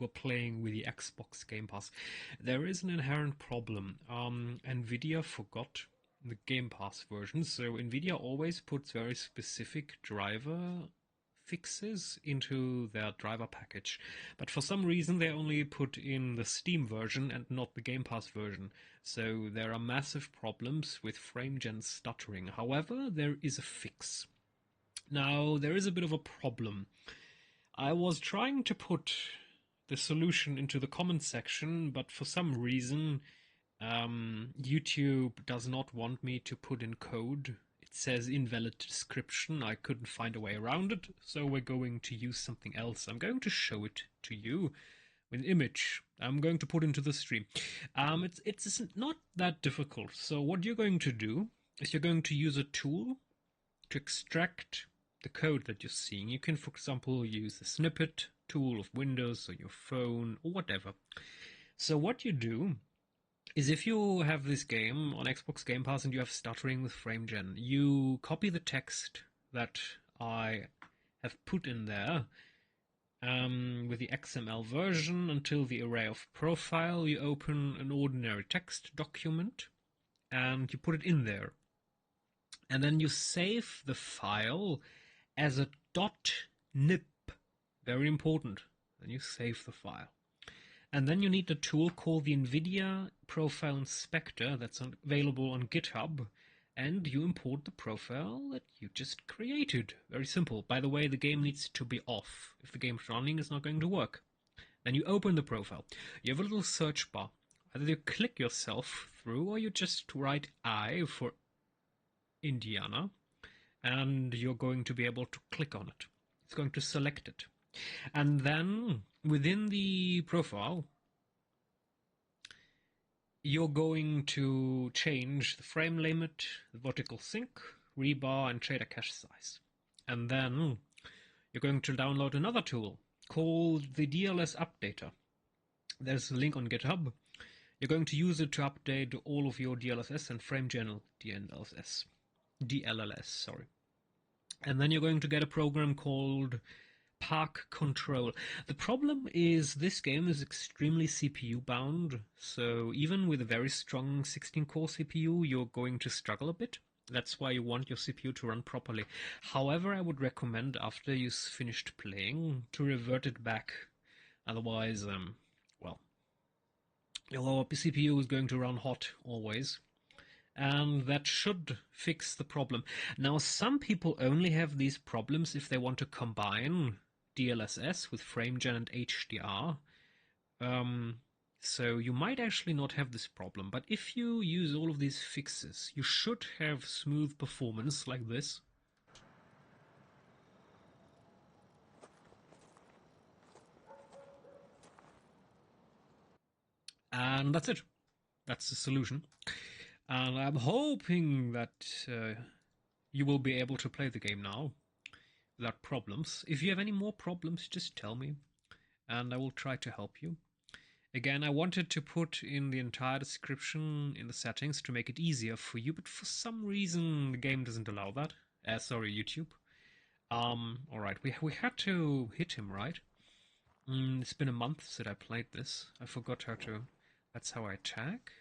who are playing with the Xbox Game Pass. There is an inherent problem. Nvidia forgot the Game Pass version, so Nvidia always puts very specific driver fixes into their driver package. But for some reason they only put in the Steam version and not the Game Pass version. So there are massive problems with FrameGen stuttering. However, there is a fix. Now, there is a bit of a problem. I was trying to put the solution into the comment section, but for some reason YouTube does not want me to put in code. It says invalid description. I couldn't find a way around it, so we're going to use something else. I'm going to show it to you with an image. I'm going to put into the stream. It's not that difficult. So what you're going to do is you're going to use a tool to extract the code that you're seeing. You can, for example, use the snippet tool of Windows or your phone or whatever. So what you do is if you have this game on Xbox Game Pass and you have stuttering with FrameGen, you copy the text that I have put in there with the XML version until the array of profile. You open an ordinary text document and you put it in there. And then you save the file as a .nip. Very important. Then you save the file. And then you need a tool called the NVIDIA Profile Inspector that's available on GitHub. And you import the profile that you just created. Very simple. By the way, the game needs to be off. If the game's running, it's not going to work. Then you open the profile. You have a little search bar. Either you click yourself through or you just write I for Indiana. And you're going to be able to click on it. It's going to select it. And then within the profile, you're going to change the frame limit, the vertical sync, rebar, and shader cache size. And then you're going to download another tool called the DLS Updater. There's a link on GitHub. You're going to use it to update all of your DLSS and FrameGen DLLS, sorry. And then you're going to get a program called Park Control. The problem is this game is extremely CPU bound, so even with a very strong 16-core CPU, you're going to struggle a bit. That's why you want your CPU to run properly. However, I would recommend after you've finished playing to revert it back. Otherwise, well, your CPU is going to run hot always. And that should fix the problem. Now, some people only have these problems if they want to combine DLSS with FrameGen and HDR. So you might actually not have this problem, but if you use all of these fixes, you should have smooth performance like this. And that's it. That's the solution. And I'm hoping that you will be able to play the game now without problems. If you have any more problems, just tell me, and I will try to help you. Again, I wanted to put in the entire description in the settings to make it easier for you, but for some reason the game doesn't allow that. Sorry, YouTube. Alright, we had to hit him, right? It's been a month since I played this. I forgot how to... That's how I attack?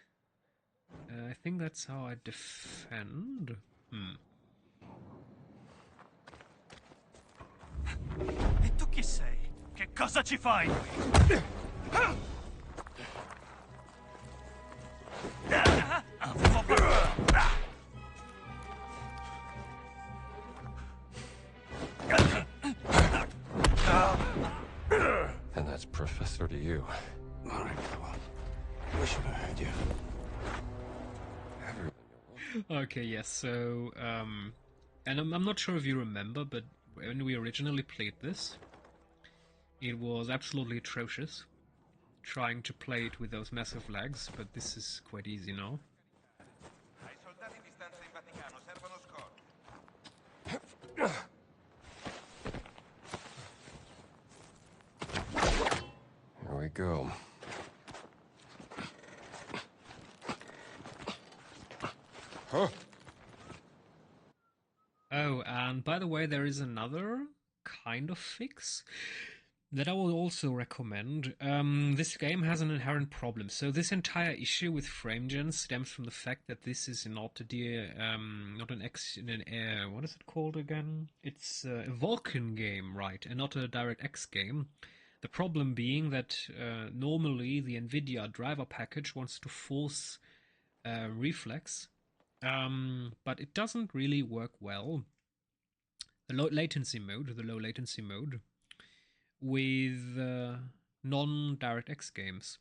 I think that's how I defend. E tu chi sei? Che cosa ci fai qui? And that's Professor to you. All right, go on. Wish I heard you. Okay, yes, so, and I'm not sure if you remember, but when we originally played this, it was absolutely atrocious trying to play it with those massive lags, but this is quite easy now. Ai soldati in distanza in Vaticano servono scorte. Here we go. Huh? Oh, and by the way, there is another kind of fix. that I will also recommend. This game has an inherent problem. So this entire issue with FrameGen stems from the fact that this is not not an what is it called again? It's a Vulkan game, right, and not a DirectX game. The problem being that normally the NVIDIA driver package wants to force reflex, but it doesn't really work well. The low latency mode, with non-DirectX games.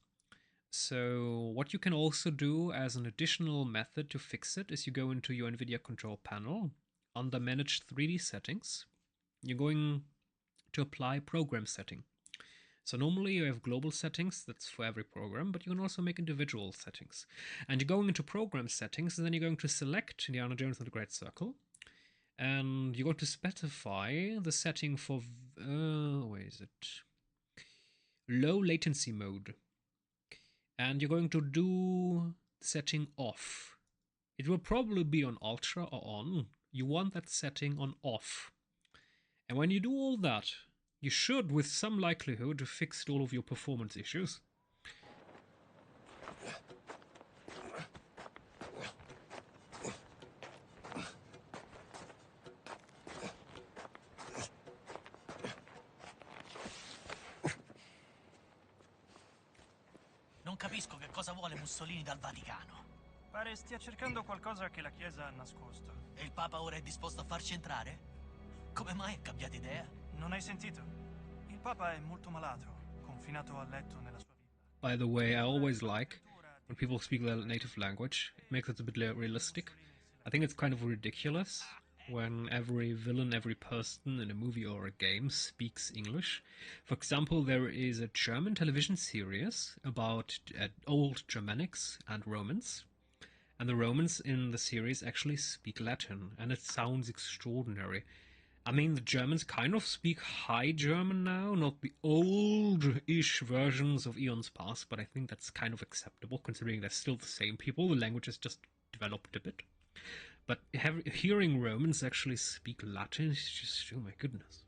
So what you can also do as an additional method to fix it is you go into your NVIDIA control panel under Manage 3D Settings. You're going to apply Program Setting. So normally you have global settings, that's for every program, but you can also make individual settings. And you're going into Program Settings, and then you're going to select Indiana Jones and the Great Circle, and you're going to specify the setting for where is it? Low latency mode. And you're going to do setting off. It will probably be on ultra or on. You want that setting on off. And when you do all that, you should, with some likelihood, have fixed all of your performance issues. Non capisco che cosa vuole Mussolini dal Vaticano. Pare stia cercando qualcosa che la Chiesa ha nascosto. E il Papa ora è disposto a farci entrare? Come mai ha cambiato idea? Non hai sentito? Il Papa è molto malato, confinato a letto nella sua villa. By the way, I always like when people speak their native language. It makes it a bit realistic. I think it's kind of ridiculous when every villain, every person in a movie or a game speaks English. For example, there is a German television series about old Germanics and Romans. And the Romans in the series actually speak Latin, and it sounds extraordinary. I mean, the Germans kind of speak High German now, not the old-ish versions of eons past, but I think that's kind of acceptable, considering they're still the same people. The language has just developed a bit. But hearing Romans actually speak Latin is just, oh my goodness.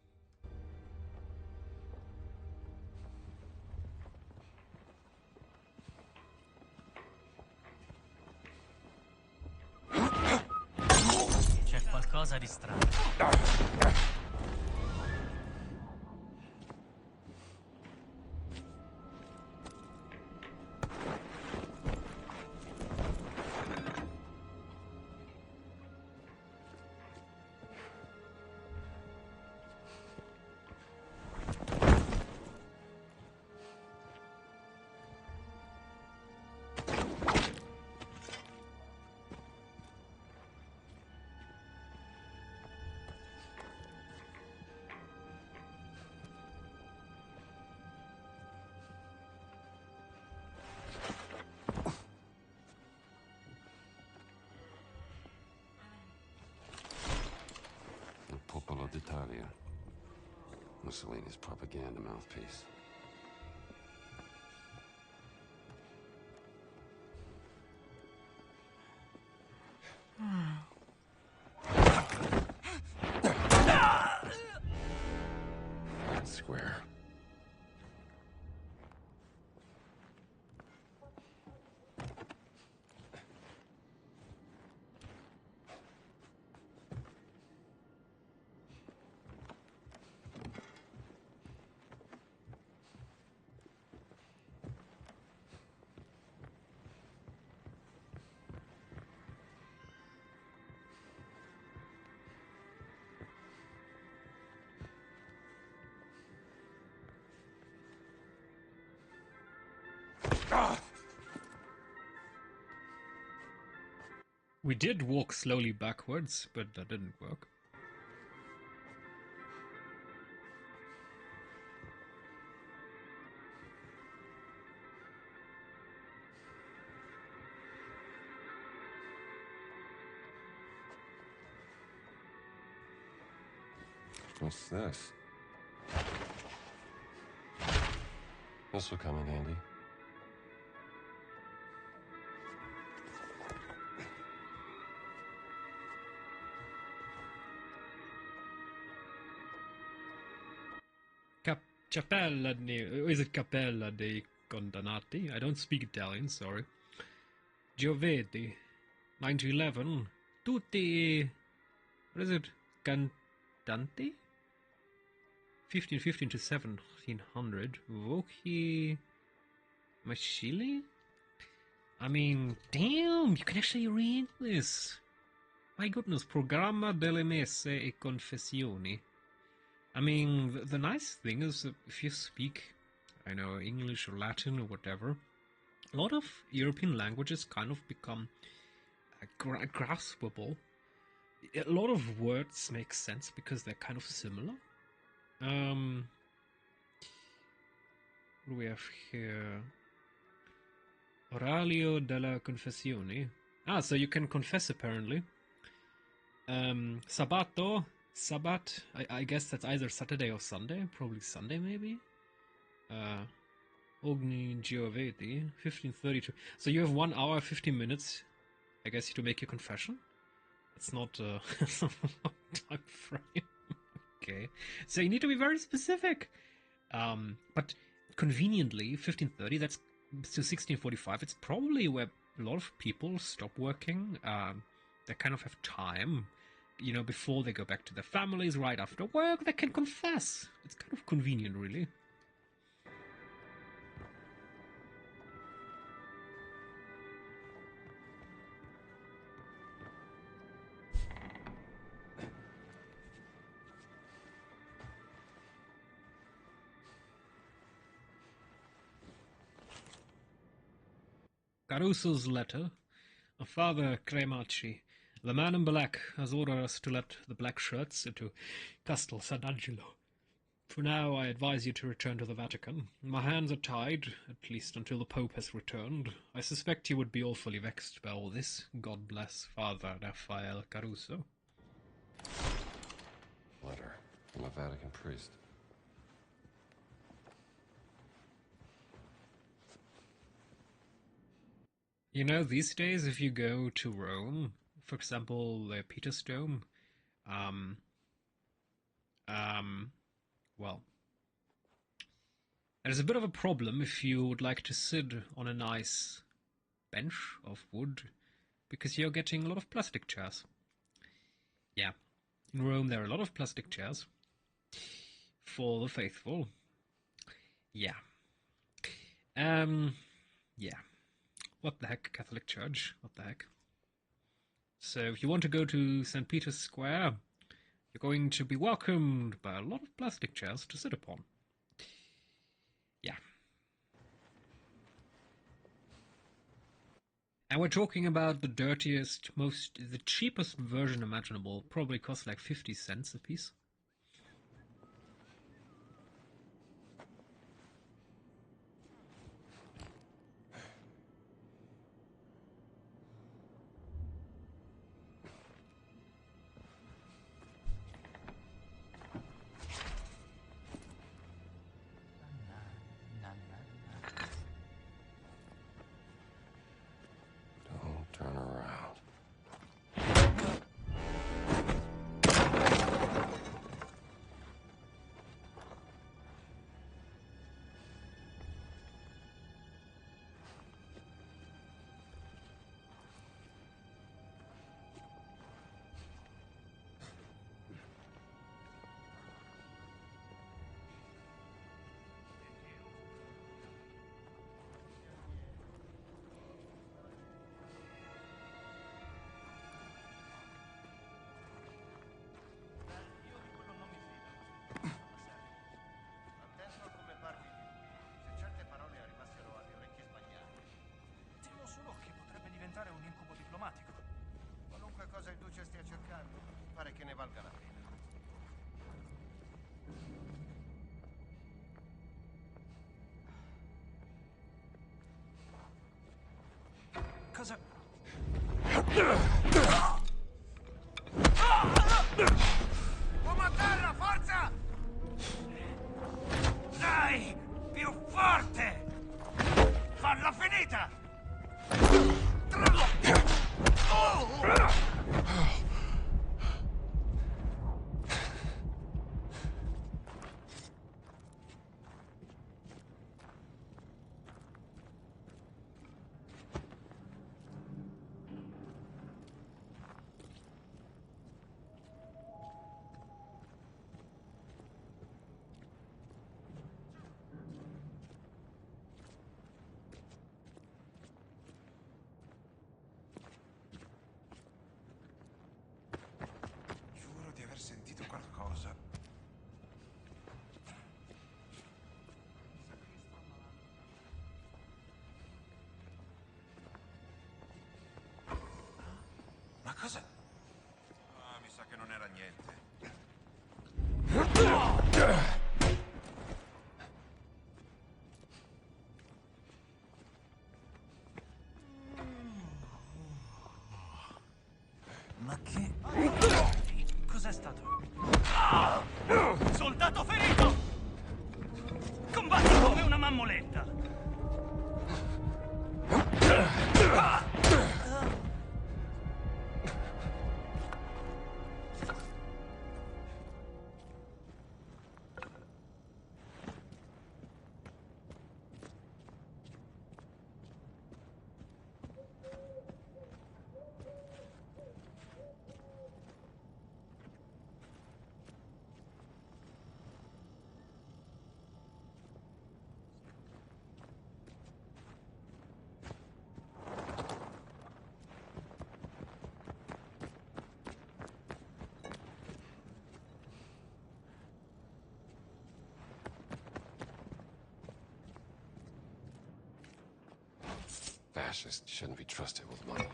C'è qualcosa di strano. Popolo d'Italia. Mussolini's propaganda mouthpiece. Square. We did walk slowly backwards, but that didn't work. What's this? This will come in handy. Cappella is it Cappella dei Condannati? I don't speak Italian, sorry. Giovetti, 1911. Tutti, what is it? Cantanti? 1515 to 1700. Voci Maschili? I mean, damn, you can actually read this. My goodness, Programma delle Messe e Confessioni. I mean, the nice thing is that if you speak, I know, English or Latin or whatever, a lot of European languages kind of become graspable. A lot of words make sense because they're kind of similar. What do we have here? Oralio della Confessione. Ah, so you can confess apparently. Sabato, Sabbat, I guess that's either Saturday or Sunday, probably Sunday maybe. Ogni Giovetti, 1532. So you have 1 hour, 15 minutes, I guess, to make your confession. It's not a long time frame. Okay, so you need to be very specific. But conveniently, 1530, that's to 1645, it's probably where a lot of people stop working. They kind of have time, you know, before they go back to their families, right after work, they can confess. It's kind of convenient, really. Caruso's letter. Father Cremacci, the man in black, has ordered us to let the black shirts into Castel Sant'Angelo. For now, I advise you to return to the Vatican. My hands are tied, at least until the Pope has returned. I suspect you would be awfully vexed by all this. God bless Father Raphael Caruso. Letter from a Vatican priest. You know, these days, if you go to Rome, for example, the Peter's Dome, well, there's a bit of a problem if you would like to sit on a nice bench of wood, because you're getting a lot of plastic chairs. Yeah, in Rome there are a lot of plastic chairs for the faithful. Yeah. Yeah. What the heck, Catholic Church? What the heck? So if you want to go to St. Peter's Square, you're going to be welcomed by a lot of plastic chairs to sit upon. Yeah. And we're talking about the dirtiest, the cheapest version imaginable. Probably costs like 50 cents a piece. Don't turn around. Attento a come parli di lui. Se certe parole arrivassero alle orecchie sbagliate. Temo solo che potrebbe diventare un incubo diplomatico. Qualunque cosa il duce stia cercando, pare che ne valga la pena. Cosa... Uomo a terra, forza! Dai! Più forte! Falla finita! Che... Cos'è stato? Soldato ferito! Combatti come una mammoletta! Fascists shouldn't be trusted with money.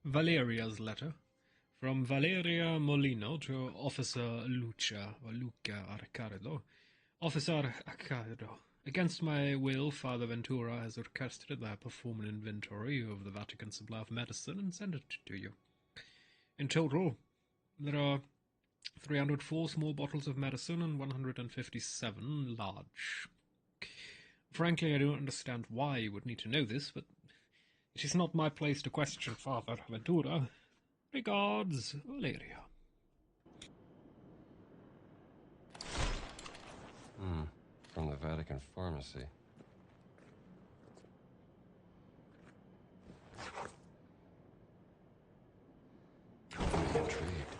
Valeria's letter. From Valeria Molino to Officer Luca Arcarido. Officer Arcarido. Against my will, Father Ventura has orchestrated that I perform an inventory of the Vatican supply of medicine and send it to you. In total, there are 304 small bottles of medicine and 157 large. Frankly, I don't understand why you would need to know this, but it is not my place to question Father Ventura. Regards, Valeria. From the Vatican pharmacy. I'm intrigued.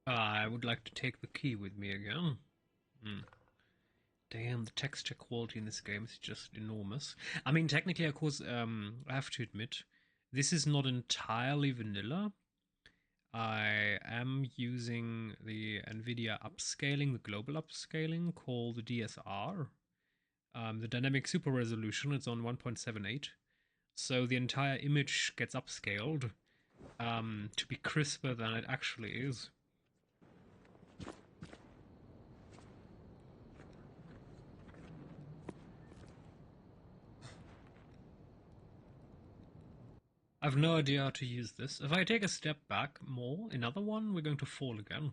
I would like to take the key with me again. Damn, the texture quality in this game is just enormous. I mean, technically, of course, I have to admit, this is not entirely vanilla. I am using the NVIDIA upscaling, the global upscaling, called the DSR. The dynamic super resolution, it's on 1.78. So the entire image gets upscaled to be crisper than it actually is. I've no idea how to use this. If I take a step back more, another one, we're going to fall again.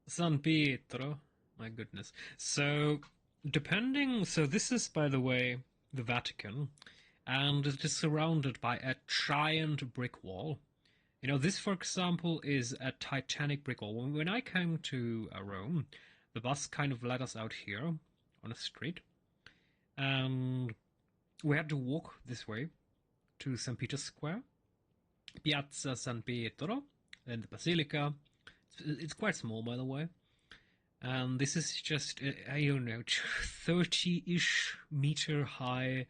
San Pietro, My goodness. So, so this is, by the way, the Vatican, and it is surrounded by a giant brick wall. You know, this, for example, is a Titanic brick wall. When I came to Rome, the bus kind of led us out here on a street, and we had to walk this way to St. Peter's Square, Piazza San Pietro, and the Basilica. It's quite small, by the way. And this is just, I don't know, 30-ish meter high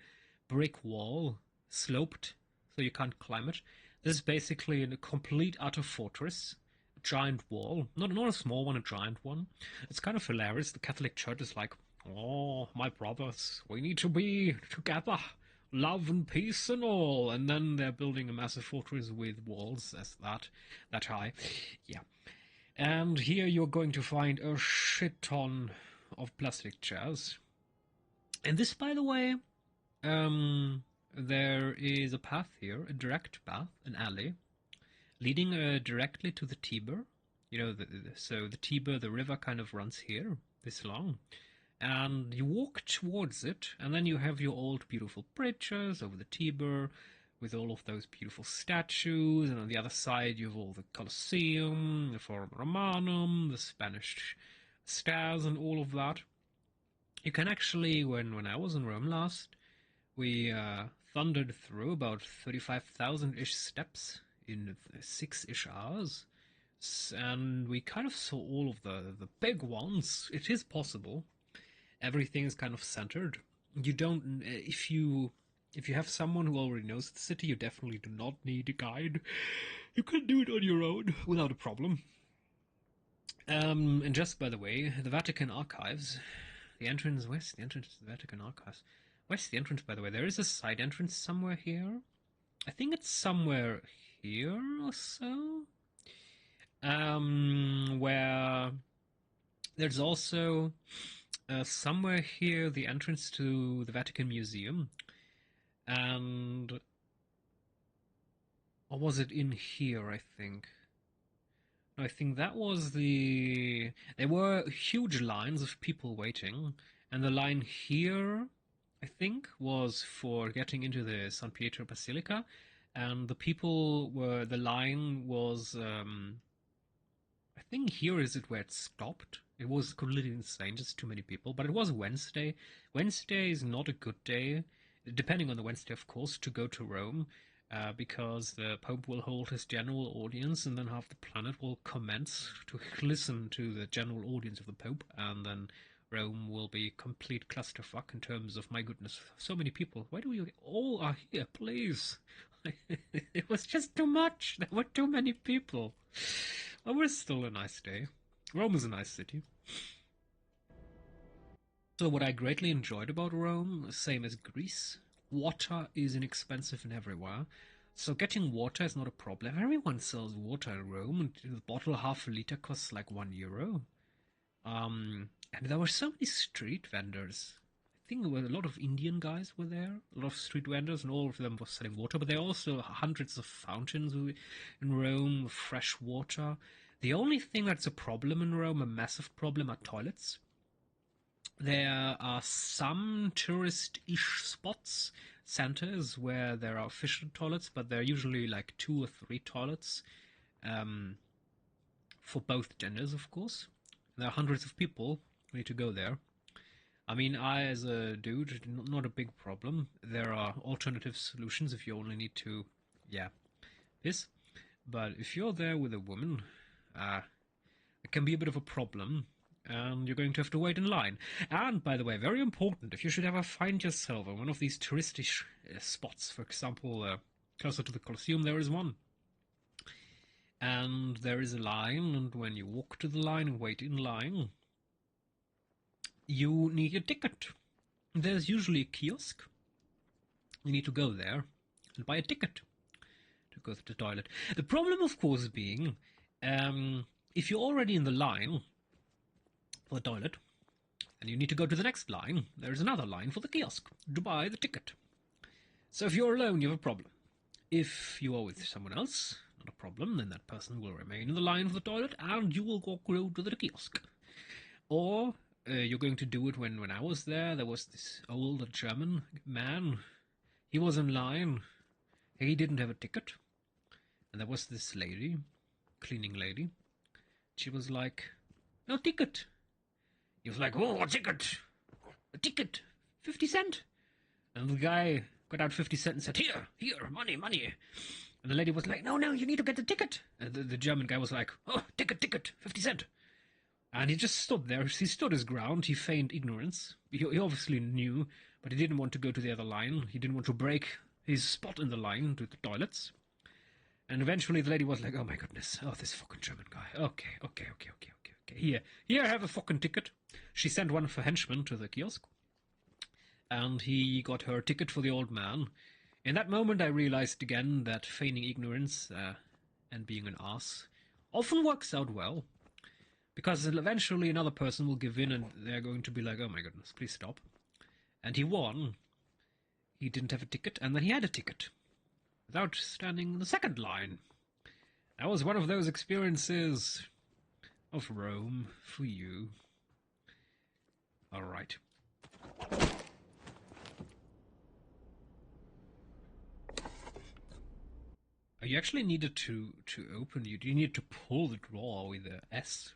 brick wall, sloped, so you can't climb it. This is basically a complete utter fortress, a giant wall, not a small one, a giant one. It's kind of hilarious. The Catholic Church is like, oh, my brothers, we need to be together, love and peace and all. And then they're building a massive fortress with walls as that high. Yeah. And here you're going to find a shit ton of plastic chairs. And this, by the way, there is a path here, a direct path, an alley, leading directly to the Tiber. You know, so the Tiber, the river, kind of runs here, this long. And you walk towards it, and then you have your old beautiful bridges over the Tiber, with all of those beautiful statues, and on the other side you have all the Colosseum, the Forum Romanum, the Spanish stairs, and all of that. You can actually, when I was in Rome last, we thundered through about 35,000-ish steps in 6-ish hours, and we kind of saw all of the big ones. It is possible. Everything is kind of centered. You don't, if you have someone who already knows the city, you definitely do not need a guide. You can do it on your own without a problem. And just by the way, the Vatican Archives, the entrance west, the entrance to the Vatican Archives. Where's the entrance, by the way? There is a side entrance somewhere here. I think it's somewhere here or so. Where there's also somewhere here the entrance to the Vatican Museum. And, or was it in here, I think? No, I think that was there were huge lines of people waiting, and the line here, I think, was for getting into the San Pietro Basilica, and the line was, I think here is it where it stopped. It was completely insane, just too many people, but it was Wednesday. Wednesday is not a good day, depending on the Wednesday, of course, to go to Rome, because the Pope will hold his general audience, and then half the planet will commence to listen to the general audience of the Pope, and then Rome will be complete clusterfuck in terms of, my goodness, so many people. Why do we all are here, please? It was just too much. There were too many people. But we're still a nice day. Rome is a nice city. So what I greatly enjoyed about Rome, same as Greece, water is inexpensive in everywhere. So getting water is not a problem. Everyone sells water in Rome, and the bottle half a liter costs like €1. And there were so many street vendors. I think there were a lot of Indian guys were there, a lot of street vendors, and all of them were selling water. But there are also hundreds of fountains in Rome, fresh water. The only thing that's a problem in Rome, a massive problem, are toilets. There are some tourist-ish spots, centers, where there are official toilets, but they're usually like 2 or 3 toilets, for both genders, of course. There are hundreds of people who need to go there. I mean, I, as a dude, not a big problem. There are alternative solutions if you only need to, piss. But if you're there with a woman, it can be a bit of a problem. And you're going to have to wait in line. And, by the way, very important, if you should ever find yourself in one of these touristy spots, for example, closer to the Colosseum, there is one. And there is a line, and when you walk to the line and wait in line, you need a ticket. There's usually a kiosk. You need to go there and buy a ticket to go to the toilet. The problem, of course, being, if you're already in the line for the toilet, and you need to go to the next line, there is another line for the kiosk to buy the ticket. So if you're alone, you have a problem. If you are with someone else, not a problem, then that person will remain in the line for the toilet, and you will go to the kiosk. Or you're going to do it when I was there. There was this old German man. He was in line. He didn't have a ticket. And there was this lady, cleaning lady. She was like, no ticket. He was like, oh, a ticket. A ticket. 50 cents. And the guy got out 50 cents and said, here, money. And the lady was like, no, you need to get the ticket. And the German guy was like, oh, ticket, 50 cents. And he just stood there. He stood his ground. He feigned ignorance. He obviously knew, but he didn't want to go to the other line. He didn't want to break his spot in the line to the toilets. And eventually the lady was like, oh my goodness, oh, this fucking German guy. Okay. Here, have a fucking ticket. She sent one of her henchmen to the kiosk. And he got her ticket for the old man. In that moment I realized again that feigning ignorance and being an ass often works out well. Because eventually another person will give in and they're going to be like, oh my goodness, please stop. And he won. He didn't have a ticket, and then he had a ticket. Without standing in the second line. That was one of those experiences of Rome for you. Alright. You actually needed to open you. You need to pull the drawer with the S.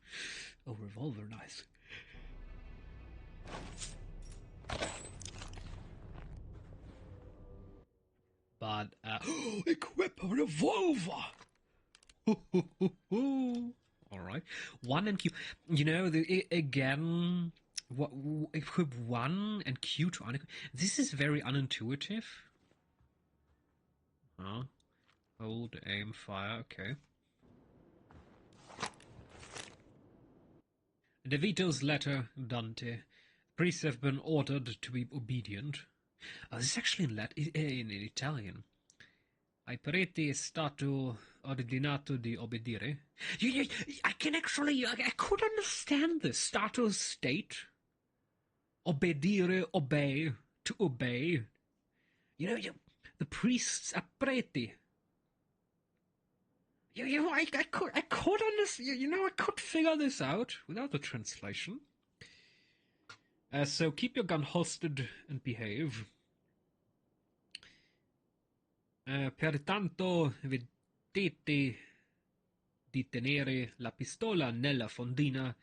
Oh, revolver, nice. But, equip a revolver! Alright. 1 and Q. You know, again, equip 1 and Q to unequip. This is very unintuitive. Huh? Hold, aim, fire, okay. De Vito's letter, Dante. Priests have been ordered to be obedient. This is actually in Italian. Ai preti è stato ordinato di obbedire. I can actually, I could understand this. Stato, state. Obbedire, obey. To obey. You know, the priests are preti. I could understand, I could figure this out without the translation. So keep your gun holstered and behave. Pertanto vedete di tenere la pistola nella fondina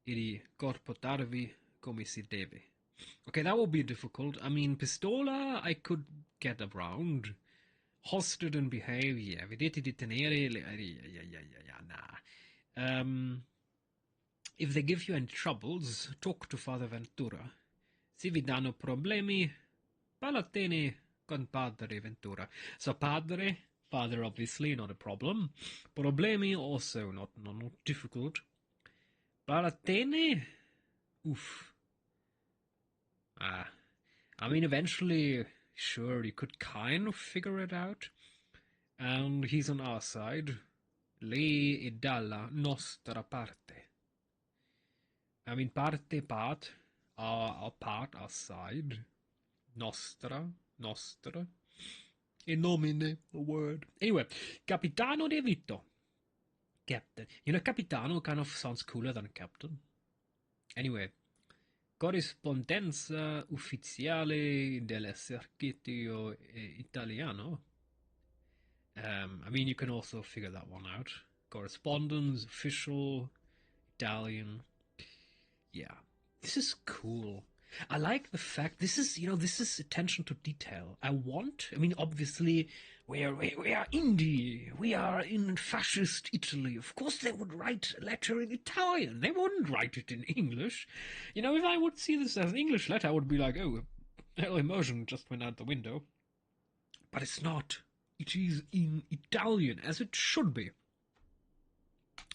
e di comportarvi come si deve. Okay, that will be difficult. I mean, pistola I could get around. Hosted and behave, yeah. Vedete di tenere, nah. If they give you any troubles, talk to Father Ventura. Se vi danno problemi, parlatene con Padre Ventura. So Padre, Father obviously, not a problem. Problemi also not difficult. Parlatene, oof. I mean, eventually, sure, you could kind of figure it out. And he's on our side. Lei è dalla nostra parte. I mean, part, our part, our side. Nostra. E nomine, a word. Anyway, Capitano De Vito. Captain. You know, Capitano kind of sounds cooler than Captain. Anyway. Corrispondenza ufficiale dell'esercito italiano. I mean, you can also figure that one out. Correspondence, official, Italian. Yeah, this is cool. I like the fact this is attention to detail. I mean, obviously, we are indie. We are in fascist Italy. Of course, they would write a letter in Italian. They wouldn't write it in English. You know, if I would see this as an English letter, I would be like, oh, emotion just went out the window. But it's not. It is in Italian, as it should be.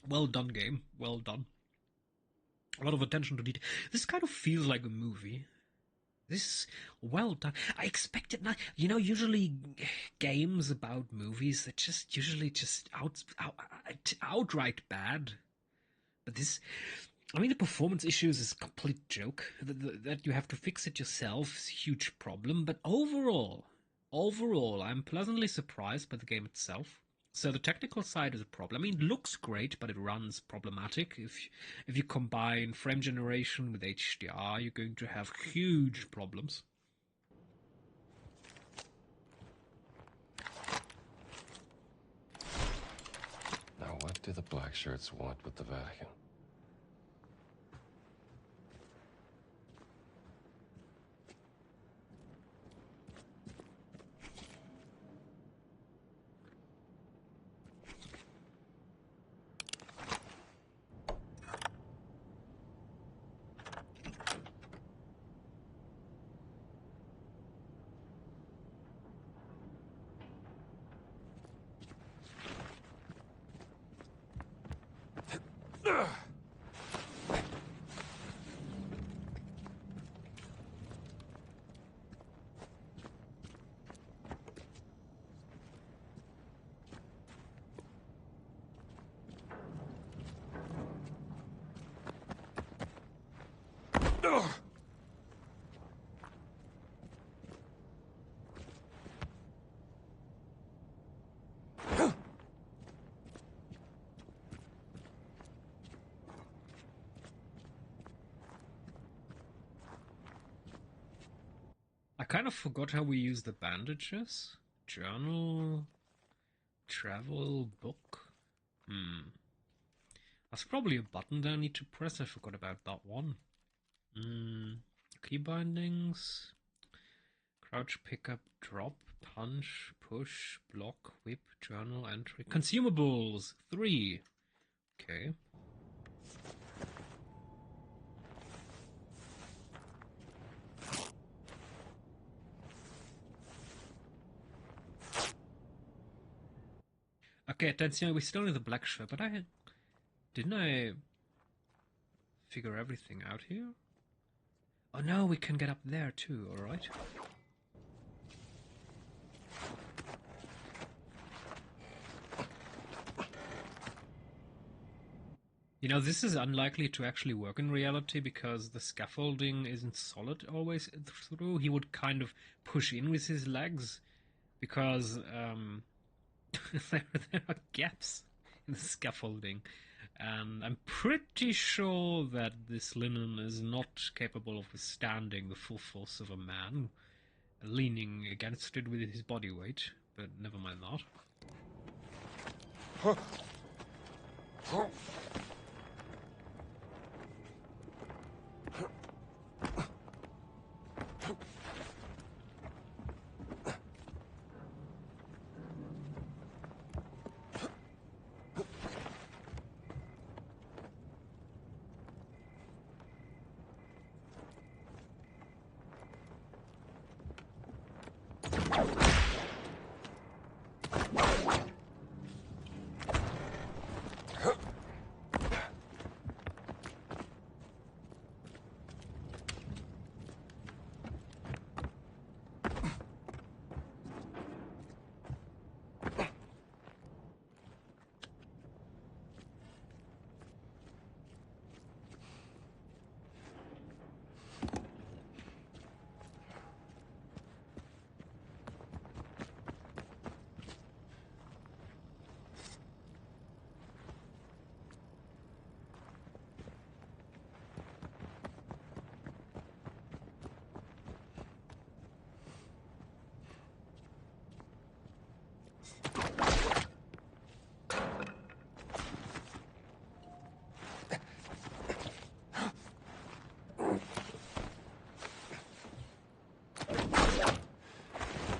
Well done, game. Well done. A lot of attention to detail. This kind of feels like a movie. This is well done. I expected not. You know, usually games about movies are usually outright bad. But this, I mean, the performance issues is a complete joke. That you have to fix it yourself is a huge problem. But overall, I'm pleasantly surprised by the game itself. So the technical side is a problem. I mean, it looks great, but it runs problematic. If you combine frame generation with HDR, you're going to have huge problems. Now, what do the black shirts want with the Vatican? I kind of forgot how we use the bandages. Journal, travel, book. That's probably a button that I need to press. I forgot about that one. Key bindings. Crouch, pick up, drop, punch, push, block, whip, journal, entry. Consumables! 3. Okay. Okay, attention, we still need the black shirt, but didn't I figure everything out here? Oh no, we can get up there too, alright. You know, this is unlikely to actually work in reality because the scaffolding isn't solid always through. He would kind of push in with his legs because there are gaps in the scaffolding. And I'm pretty sure that this linen is not capable of withstanding the full force of a man, leaning against it with his body weight, but never mind that.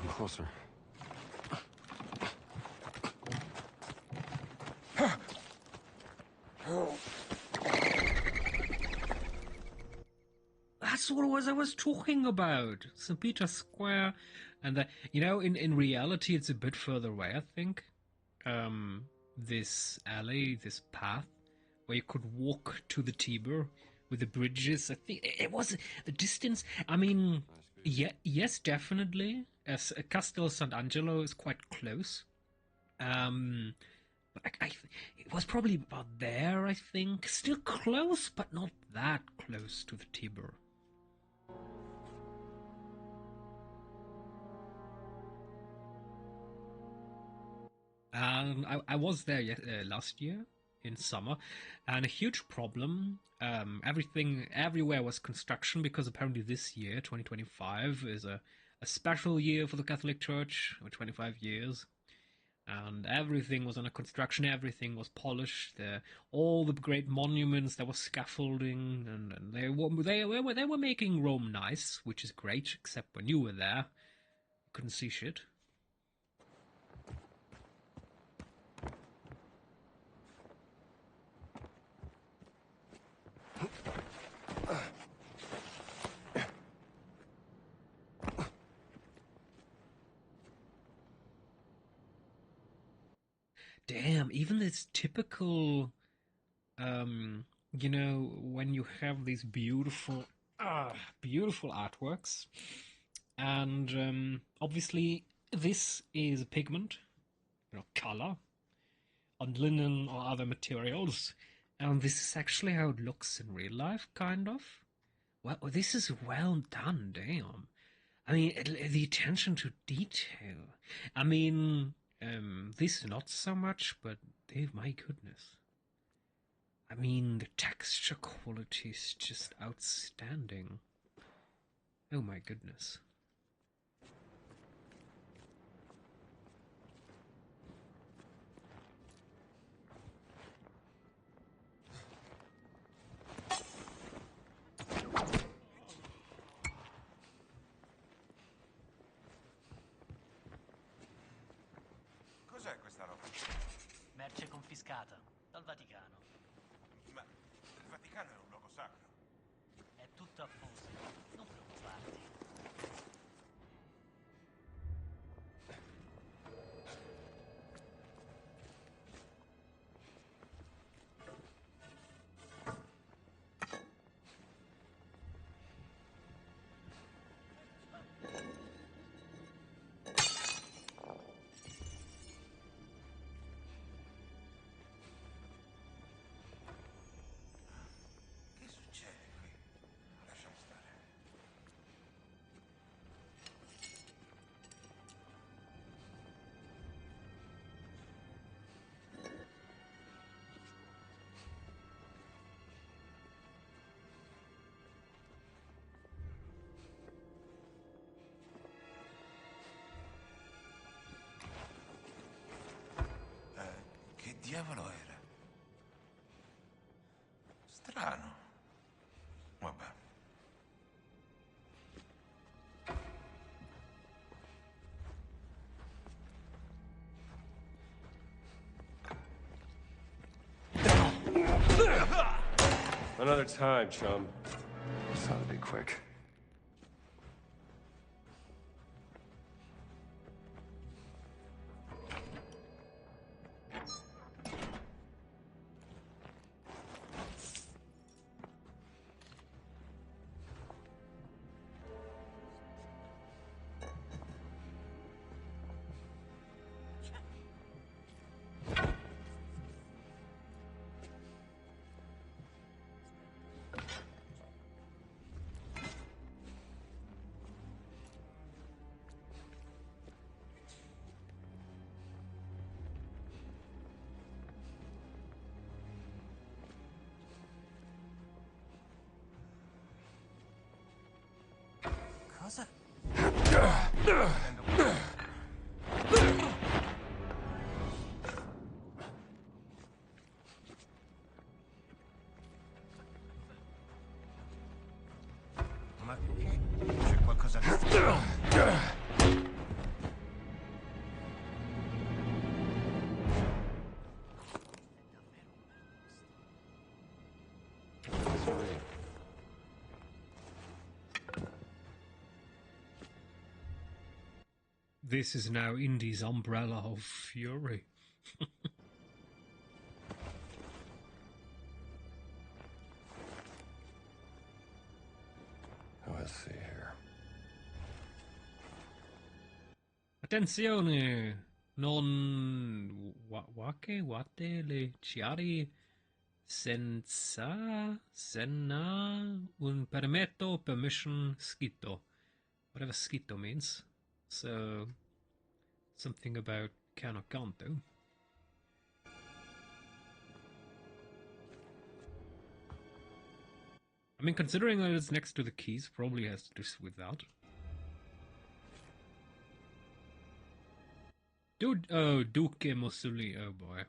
Closer. That's what I was talking about. St. Peter's Square, and in reality, it's a bit further away. I think this alley, this path, where you could walk to the Tiber with the bridges. I think it was the distance. I mean, yeah, yes, definitely. As Castel Sant'Angelo is quite close. But it was probably about there. I think still close, but not that close to the Tiber. And I was there last year in summer, and a huge problem. Everything everywhere was construction because apparently this year, 2025, is a special year for the Catholic Church, 25 years, and everything was under construction. Everything was polished. All the great monuments, there was scaffolding, and they were making Rome nice, which is great. Except when you were there, you couldn't see shit. Damn, even this typical, when you have these beautiful, beautiful artworks, and obviously this is a pigment, color, on linen or other materials, and this is actually how it looks in real life, kind of. Well, this is well done, damn. I mean, the attention to detail. I mean, this not so much, but my goodness. I mean, the texture quality is just outstanding. Oh my goodness. Cos'è questa roba? Merce confiscata dal Vaticano. Ma il Vaticano è un luogo sacro. È tutto a posto, non preoccuparti. Che succede qui? Lasciamo stare. Che diavolo era? Strano. Vabbè. Another time, chum. This ought to be quick. Cosa? Ma c'è qualcosa di strano. This is now Indy's umbrella of fury. Let's see here. Attenzione! Non wate le chiari senza un permission scritto. Whatever scritto means. So, something about can or can't do. I mean, considering that it's next to the keys, probably has to do with that. Duce Mussolini, oh boy.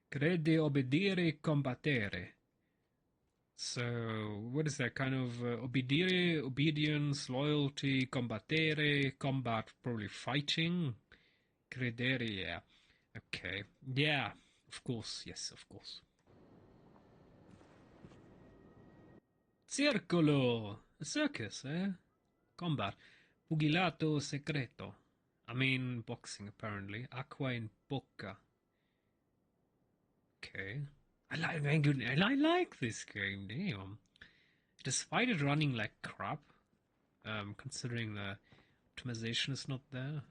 Crede obbedire combattere. So, what is that? Kind of obbedire, obedience, loyalty, combattere, combat, probably fighting. Credere, yeah. Okay. Yeah, of course, yes, of course. Circolo! A circus, eh? Combat. Pugilato secreto. I mean, boxing, apparently. Acqua in bocca. Okay. I like this game, damn. Despite it running like crap, considering the optimization is not there.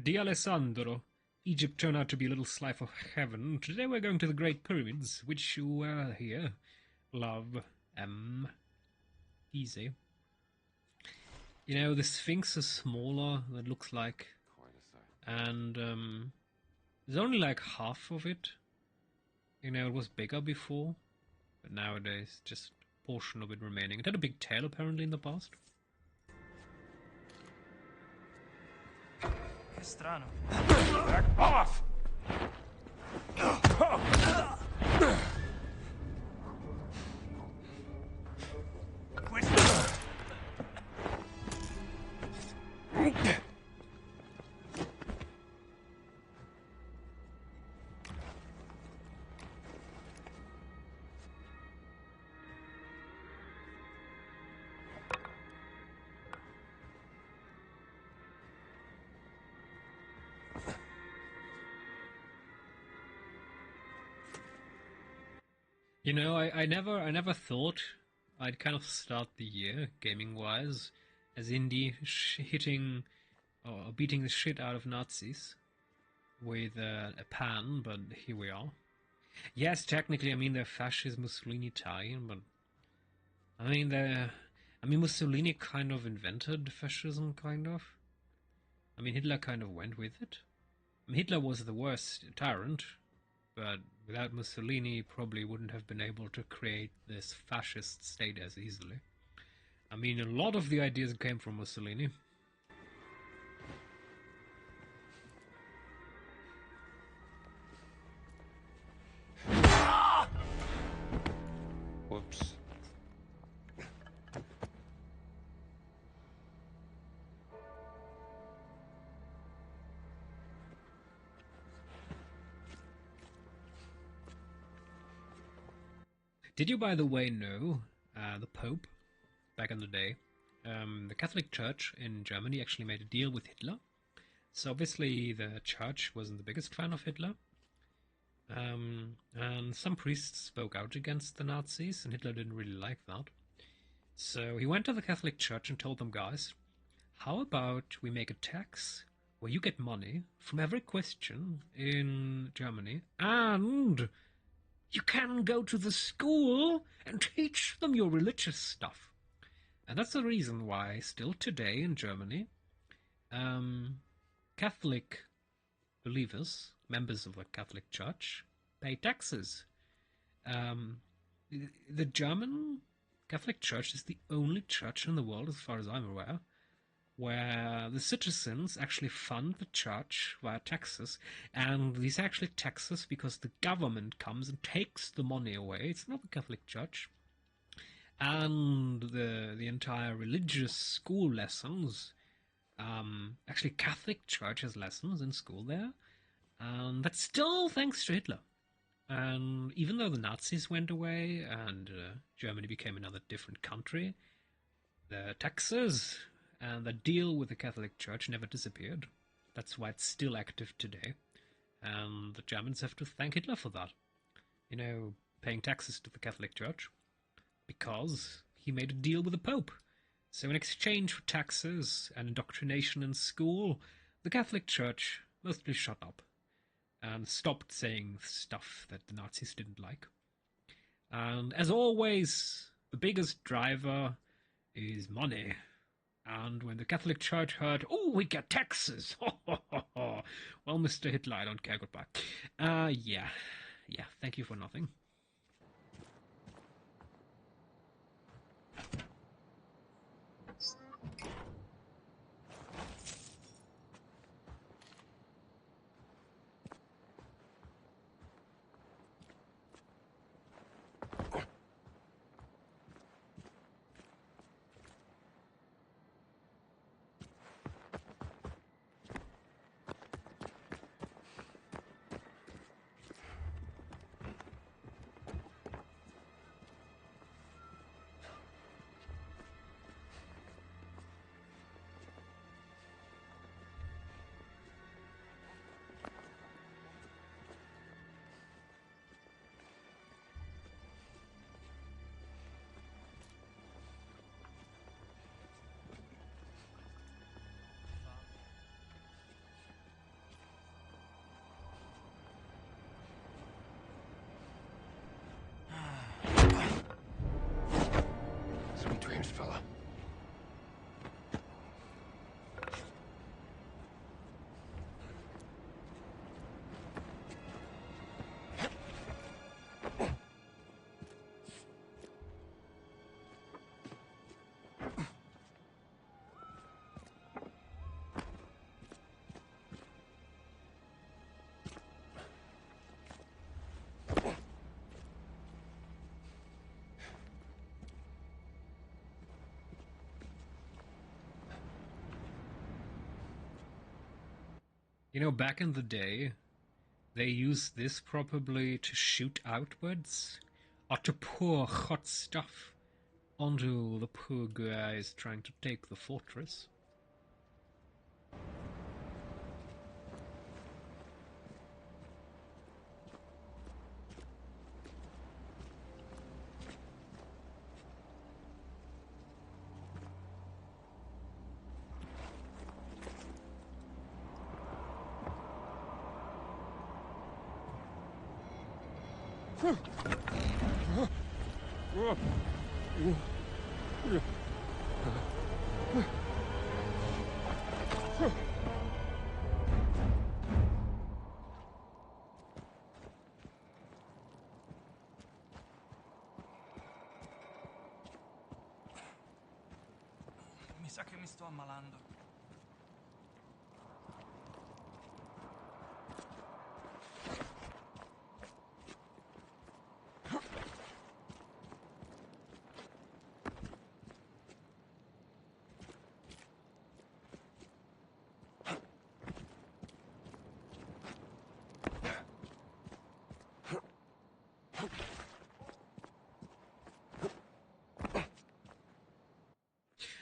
Di Alessandro. Egypt turned out to be a little slice of heaven. Today we're going to the Great Pyramids, which you here. Love. Easy. You know, the Sphinx is smaller than it looks like. And there's only like half of it. You know, it was bigger before. But nowadays, just a portion of it remaining. It had a big tail apparently in the past. Che strano. Back off! Questo... You know, I never thought I'd kind of start the year, gaming-wise, as indie hitting or beating the shit out of Nazis with a pan, but here we are. Yes, technically, I mean, they're fascist Mussolini-Italian, but I mean, Mussolini kind of invented fascism, kind of. I mean, Hitler kind of went with it. I mean, Hitler was the worst tyrant, but without Mussolini, probably wouldn't have been able to create this fascist state as easily. I mean, a lot of the ideas came from Mussolini. Whoops. Did you, by the way, know the Pope, back in the day, the Catholic Church in Germany actually made a deal with Hitler? So obviously the church wasn't the biggest fan of Hitler. And some priests spoke out against the Nazis, and Hitler didn't really like that. So he went to the Catholic Church and told them, guys, how about we make a tax where you get money from every Christian in Germany, and you can go to the school and teach them your religious stuff. And that's the reason why, still today in Germany, Catholic believers, members of the Catholic Church, pay taxes. The German Catholic Church is the only church in the world, as far as I'm aware, where the citizens actually fund the church via taxes, and these are actually taxes because the government comes and takes the money away. It's not the Catholic Church. And the entire religious school lessons, actually Catholic Church has lessons in school there, and that's still thanks to Hitler. And even though the Nazis went away and Germany became another different country, the taxes and the deal with the Catholic Church never disappeared. That's why it's still active today. And the Germans have to thank Hitler for that. You know, paying taxes to the Catholic Church. Because he made a deal with the Pope. So in exchange for taxes and indoctrination in school, the Catholic Church mostly shut up and stopped saying stuff that the Nazis didn't like. And as always, the biggest driver is money. And when the Catholic Church heard, oh, we get taxes, well, Mr. Hitler, I don't care, goodbye. Yeah, thank you for nothing. Sweet dreams, fella. You know, back in the day, they used this probably to shoot outwards, or to pour hot stuff onto the poor guys trying to take the fortress. Mi sa che mi sto ammalando.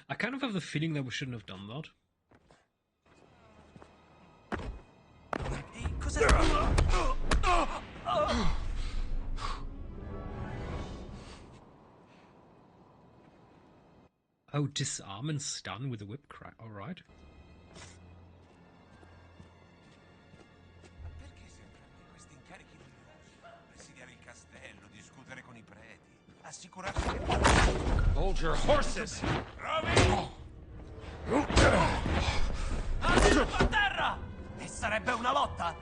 I kind of have the feeling that we shouldn't have done that. Ehi, cos'è? Oh, disarm and stun with a whip crack. Alright. Perché sempre a me questi incarichi noiosi? Presidiare il castello, discutere con i preti, assicurarsi che... Hold your horses! A terra! E sarebbe una lotta?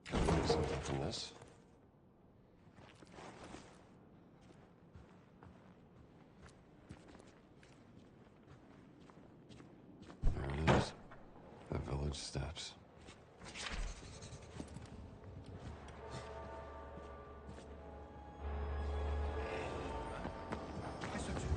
Can I learn something from this? There it is. The village steps. Che succede?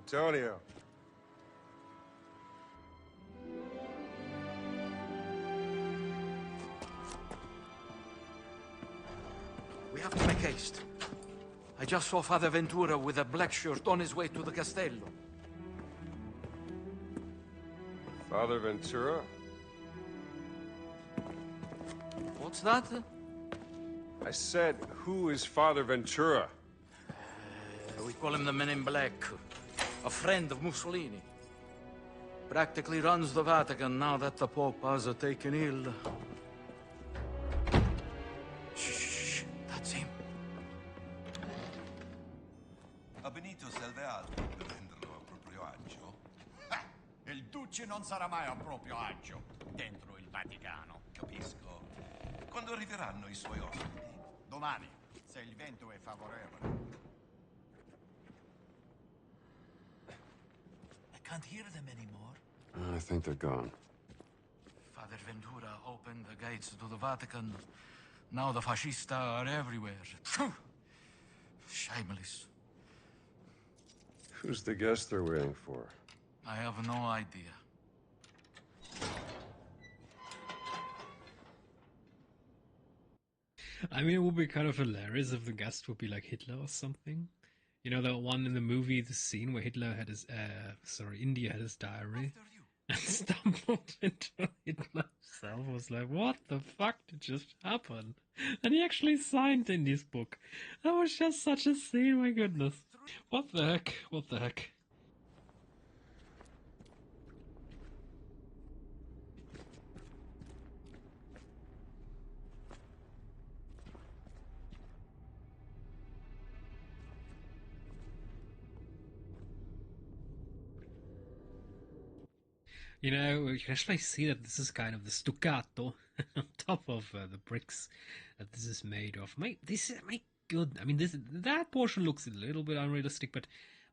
Antonio. We have to make haste. I just saw Father Ventura with a black shirt on his way to the Castello. Father Ventura? What's that? I said, who is Father Ventura? We call him the Men in Black. A friend of Mussolini. Practically runs the Vatican now that the Pope has taken ill. Shh, that's him. A Benito serve altro per renderlo a proprio agio. Il Duce non sarà mai a proprio agio dentro il Vaticano. Capisco. Quando arriveranno i suoi ospiti? Domani, se il vento è favorevole. I can't hear them anymore. I think they're gone. Father Ventura opened the gates to the Vatican. Now the fascista are everywhere. Phew! Shameless. Who's the guest they're waiting for? I have no idea. I mean, it would be kind of hilarious if the guest would be like Hitler or something. You know, that one in the movie, the scene where Hitler had his, India had his diary and stumbled into Hitler himself. Was like, what the fuck did just happen? And he actually signed Indy's book. That was just such a scene, my goodness. What the heck? What the heck? You know, you can actually see that this is kind of the stuccato on top of the bricks that this is made of. My good. I mean, that portion looks a little bit unrealistic, but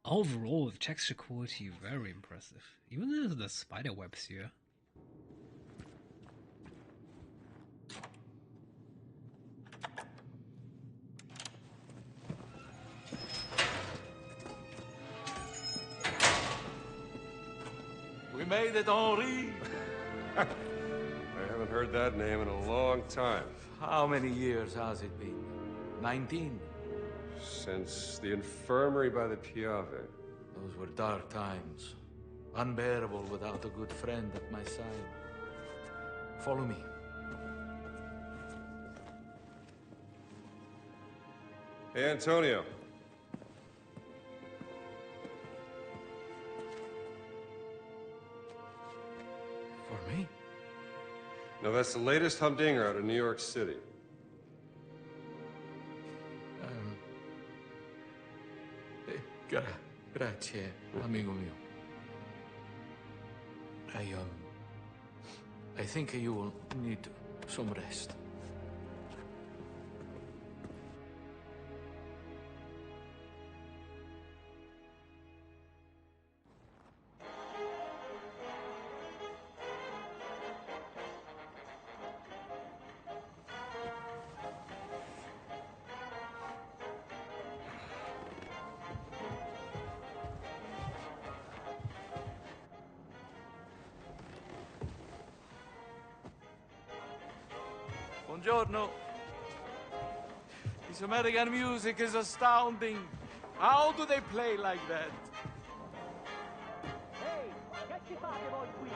overall, the texture quality very impressive. Even the spider webs here. We made it, Henri! I haven't heard that name in a long time. How many years has it been? 19? Since the infirmary by the Piave. Those were dark times. Unbearable without a good friend at my side. Follow me. Hey, Antonio. For me? No, that's the latest humdinger out of New York City. Grazie, amigo mio. I think you will need some rest. Buongiorno. This American music is astounding. How do they play like that? Ehi, che ci fate voi qui?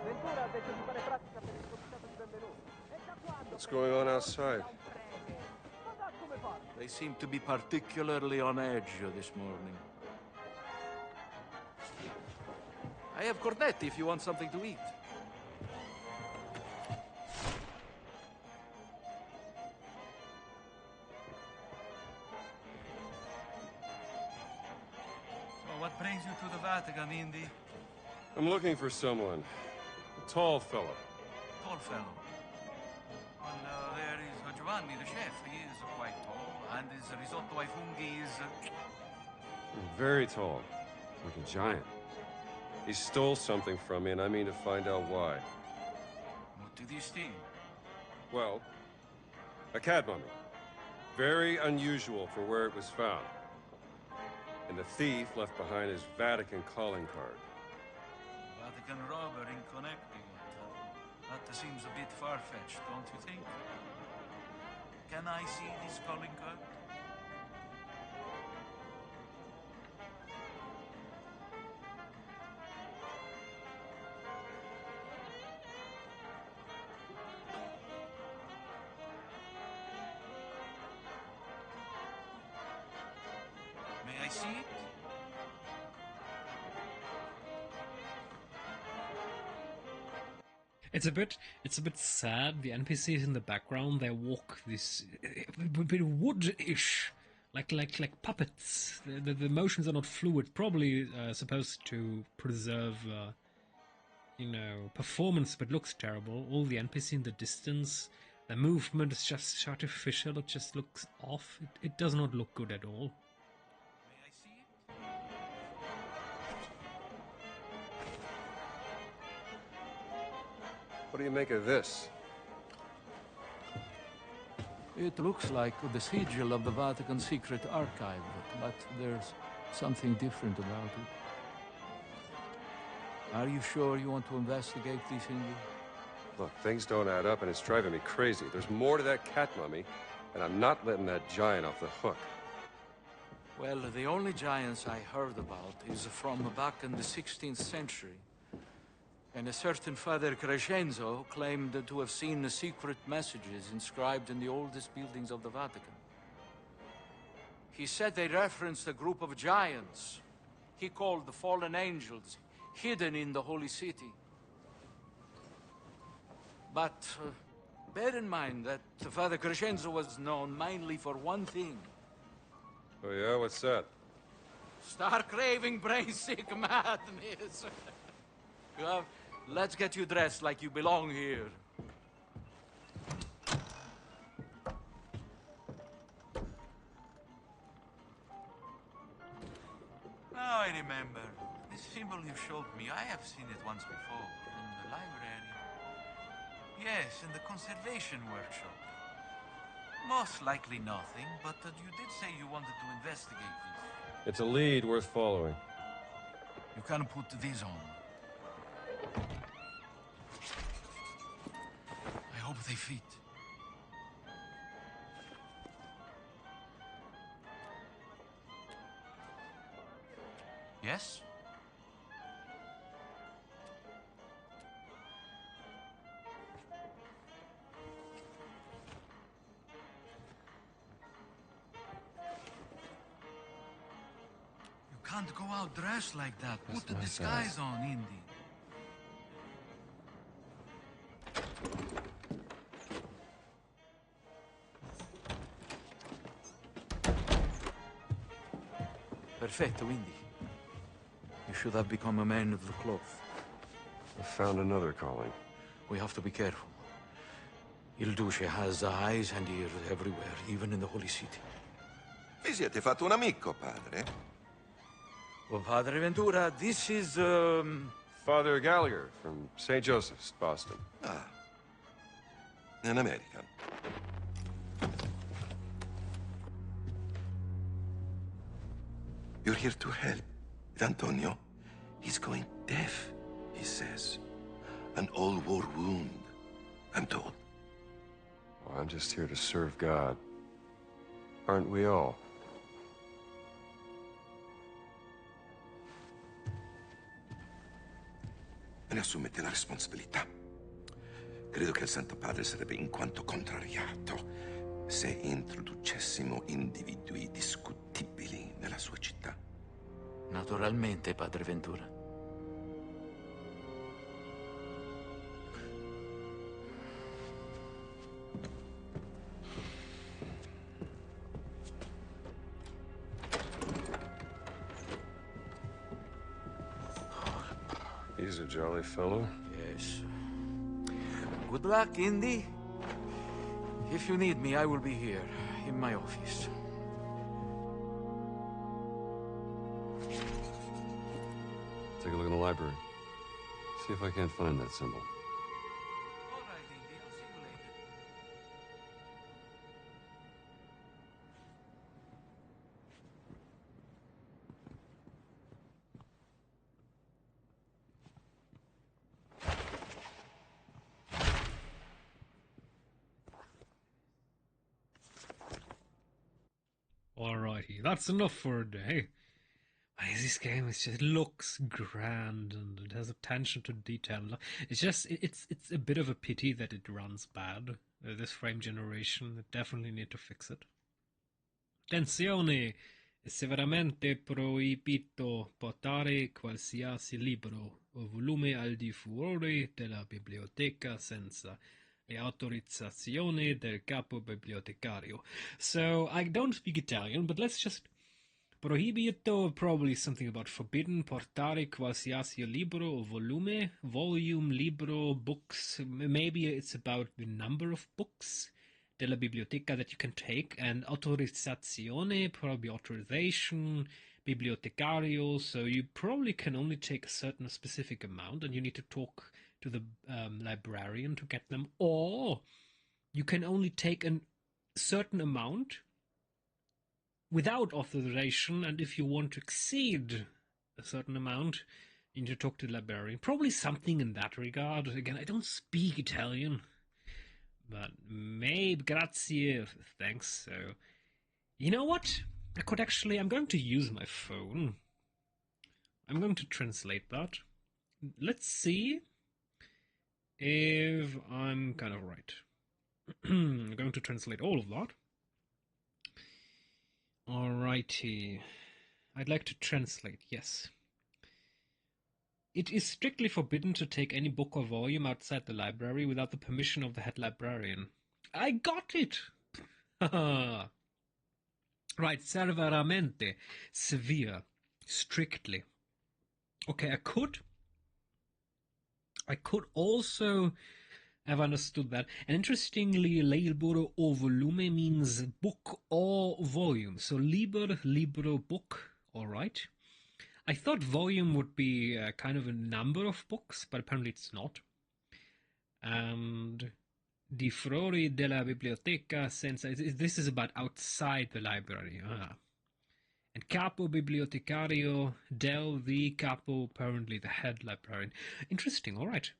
Ventura ha detto di fare pratica per il comitato di benvenuti. E da quando? What's going on outside? Ma da come fate? They seem to be particularly on edge this morning. I have cornetti if you want something to eat. What brings you to the Vatican, Indy? I'm looking for someone. A tall fellow. Tall fellow. Well, there is Giovanni, the chef. He is quite tall, and his risotto ai funghi is... Very tall. Like a giant. He stole something from me, and I mean to find out why. What did he steal? Well, a cat mummy. Very unusual for where it was found. And the thief left behind his Vatican calling card. Vatican robber in Connecticut. That seems a bit far-fetched, don't you think? Can I see this calling card? May I see it? It's a bit sad. The NPCs in the background, they walk this a bit wood-ish, like puppets. The motions are not fluid. Probably supposed to preserve, performance, but looks terrible. All the NPC in the distance, the movement is just artificial. It just looks off. It does not look good at all. May I see it? What do you make of this? It looks like the sigil of the Vatican Secret Archive, but there's something different about it. Are you sure you want to investigate this, Indy? Look, things don't add up and it's driving me crazy. There's more to that cat mummy, and I'm not letting that giant off the hook. Well, the only giants I heard about is from back in the 16th century. And a certain Father Crescenzo claimed to have seen the secret messages inscribed in the oldest buildings of the Vatican. He said they referenced a group of giants he called the fallen angels, hidden in the holy city. But bear in mind that Father Crescenzo was known mainly for one thing. Oh yeah, what's that? Star-craving, brain-sick madness. Well, let's get you dressed like you belong here. Now I remember. This symbol you showed me, I have seen it once before. In the library. Yes, in the conservation workshop. Most likely nothing, but you did say you wanted to investigate this. It's a lead worth following. You can put this on. I hope they fit. Yes? You can't go out dressed like that. Put the disguise on, Indy. Perfetto, Indy. You should have become a man of the cloth. I found another calling. We have to be careful. Il Duce has eyes and ears everywhere, even in the Holy City. Vi siete fatto un amico, padre? Well, Padre Ventura, this is, Father Gallagher from St. Joseph's, Boston. Ah. An American. You're here to help. With Antonio, he's going deaf, he says. An old war wound, I'm told. Well, I'm just here to serve God. Aren't we all? Me ne assumete la responsabilità. Credo che il Santo Padre sarebbe in quanto contrariato se introducessimo individui discutibili nella sua città. Naturalmente, Padre Ventura. He's a jolly fellow. Yes. Good luck, Indy. If you need me, I will be here, in my office. Take a look in the library. See if I can't find that symbol. All right, Indy. I'll see you later. That's enough for a day. This game it looks grand and it has attention to detail. It's a bit of a pity that it runs bad. This frame generation, they definitely need to fix it. Attenzione! È severamente proibito portare qualsiasi libro o volume al di fuori della biblioteca senza l'autorizzazione del capo bibliotecario. So, I don't speak Italian, but let's just... Proibito, probably something about forbidden, portare qualsiasi libro o volume, libro, books, maybe it's about the number of books della biblioteca that you can take, and autorizzazione, probably authorization, bibliotecario, so you probably can only take a certain specific amount, and you need to talk to the librarian to get them, or you can only take a certain amount without authorization, and if you want to exceed a certain amount, you need to talk to the librarian. Probably something in that regard. Again, I don't speak Italian, but maybe, grazie, thanks. So, you know what? I'm going to use my phone. I'm going to translate that. Let's see if I'm kind of right. I'm going to translate all of that. Alrighty. I'd like to translate, yes. It is strictly forbidden to take any book or volume outside the library without the permission of the head librarian. I got it! Right, severamente, severe, strictly. Okay, I could also have understood that. And interestingly, libro o volume means book or volume. So libro, book, all right. I thought volume would be kind of a number of books, but apparently it's not. And di fuori della biblioteca, senza, this is about outside the library. And capo bibliotecario, the capo, apparently the head librarian. Interesting, all right.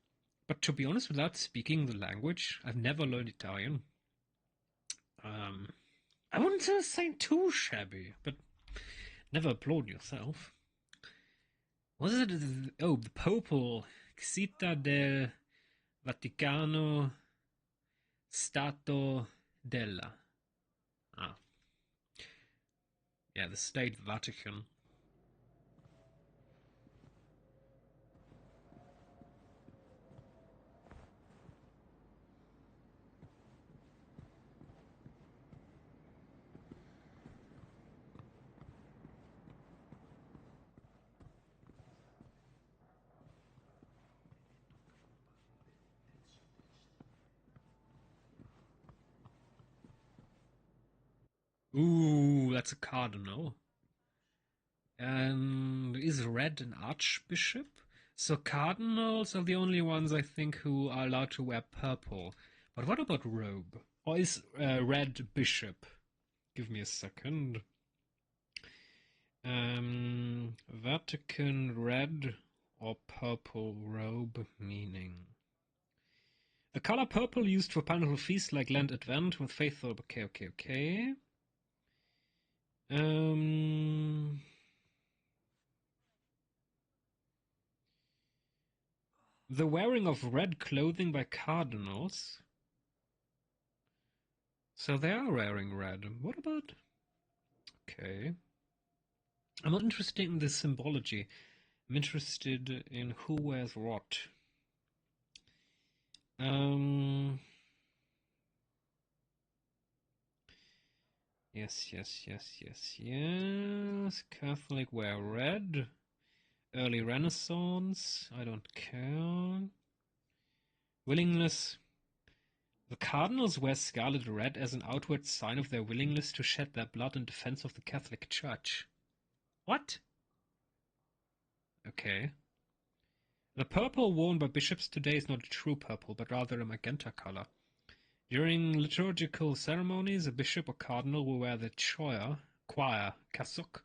But to be honest, without speaking the language, I've never learned Italian. I wouldn't say too shabby, but never applaud yourself. Was it? Oh, the Popal Città del Vaticano Stato della. Ah. Yeah, the State Vatican. Ooh, that's a cardinal. And is red an archbishop? So cardinals are the only ones, I think, who are allowed to wear purple. But what about robe? Or is red bishop? Give me a second. Vatican red or purple robe meaning. The color purple used for painful feasts like Lent Advent with faithful... Okay. The wearing of red clothing by cardinals. So they are wearing red. What about... Okay. I'm not interested in the symbology. I'm interested in who wears what. Yes. Catholic wear red. Early Renaissance. I don't care. Willingness. The cardinals wear scarlet red as an outward sign of their willingness to shed their blood in defense of the Catholic Church. What? Okay. The purple worn by bishops today is not a true purple, but rather a magenta color. During liturgical ceremonies, a bishop or cardinal will wear the choir cassock,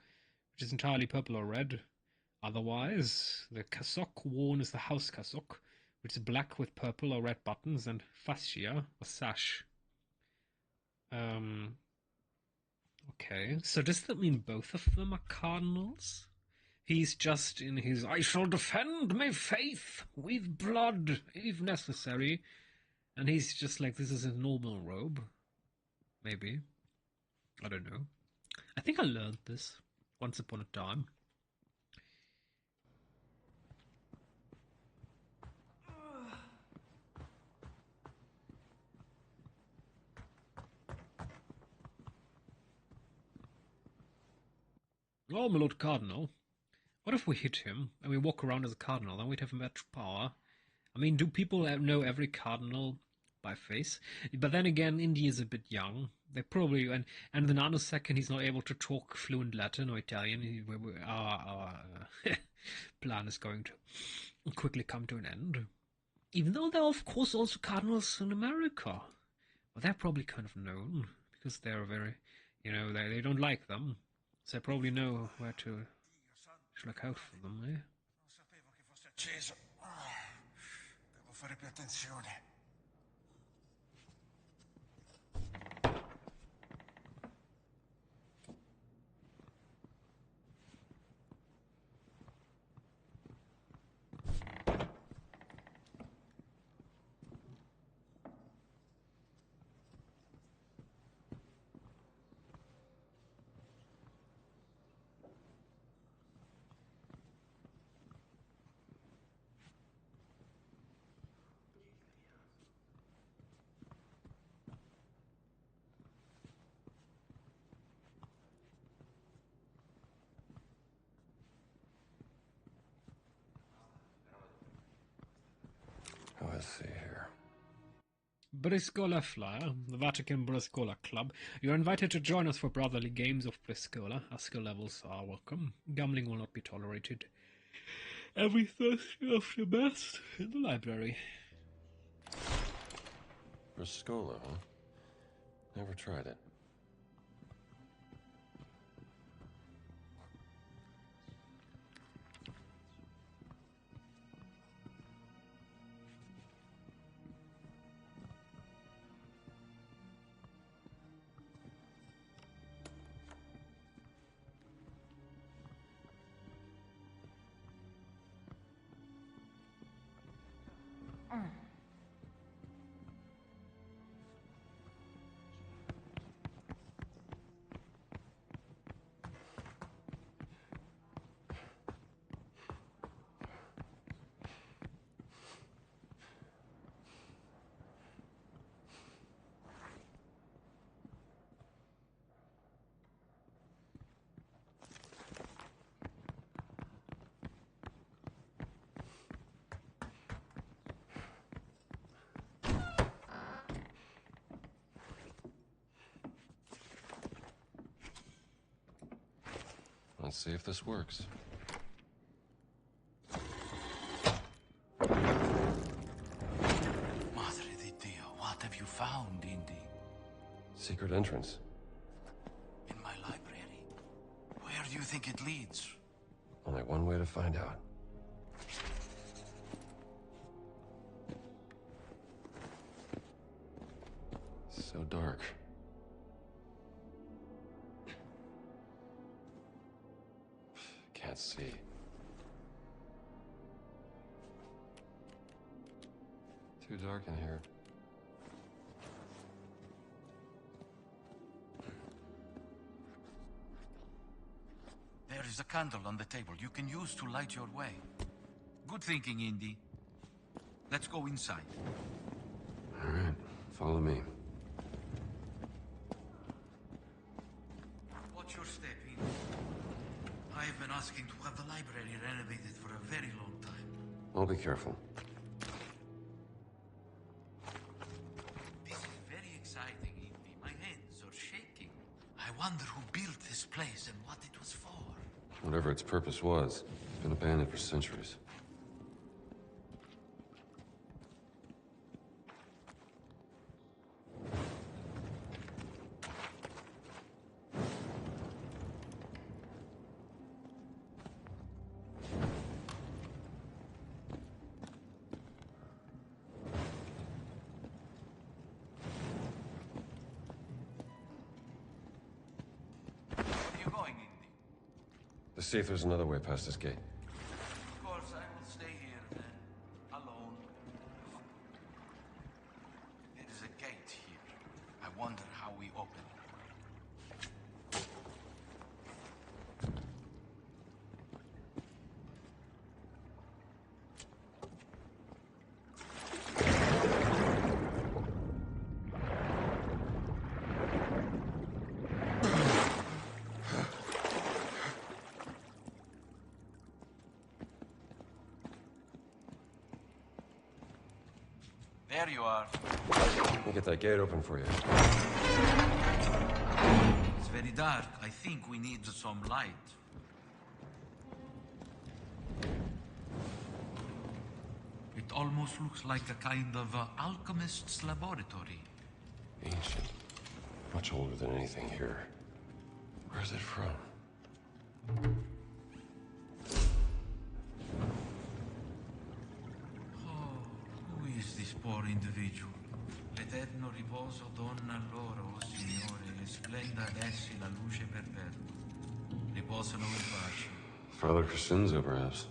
which is entirely purple or red. Otherwise, the cassock worn is the house cassock, which is black with purple or red buttons, and fascia, or sash. Okay, so does that mean both of them are cardinals? He's just in his "I shall defend my faith with blood, if necessary," and he's just like, this is a normal robe. Maybe. I don't know. I think I learned this once upon a time. Oh, my Lord Cardinal. What if we hit him and we walk around as a cardinal? Then we'd have much power. I mean, do people know every cardinal by face? But then again, Indy is a bit young. They probably, and the nanosecond he's not able to talk fluent Latin or Italian, our plan is going to quickly come to an end. Even though there are, of course, also cardinals in America. Well, they're probably kind of known because they're very, they don't like them. So I probably know where to look out for them, eh? Non sapevo che fosse acceso. Devo fare più attenzione. Oh, let's see here. Briscola Flyer, the Vatican Briscola Club. You're invited to join us for brotherly games of Briscola. Our skill levels are welcome. Gambling will not be tolerated. Every Thursday after Mass in the library. Briscola, huh? Never tried it. Let's see if this works. Madre di Dio, what have you found, Indy? Secret entrance. In my library? Where do you think it leads? Only one way to find out. So dark. Can't see. Too dark in here. There is a candle on the table you can use to light your way. Good thinking, Indy. Let's go inside. All right, follow me. Watch your step, Indy. I've been asking to have the library renovated for a very long time. I'll be careful. This is very exciting, Indy. My hands are shaking. I wonder who built this place and what it was for. Whatever its purpose was, it's been abandoned for centuries. Let's see if there's another way past this gate. Of course, I will stay here then, alone. There is a gate here. I wonder how we open it. There you are. Let me get that gate open for you. It's very dark. I think we need some light. It almost looks like a kind of alchemist's laboratory. Ancient. Much older than anything here. Where's it from? Who is this poor individual? L'eterno riposo donna loro, o Signore, e splenda adesso la luce perpetua. Riposano in pace. Father Crescenzo, perhaps.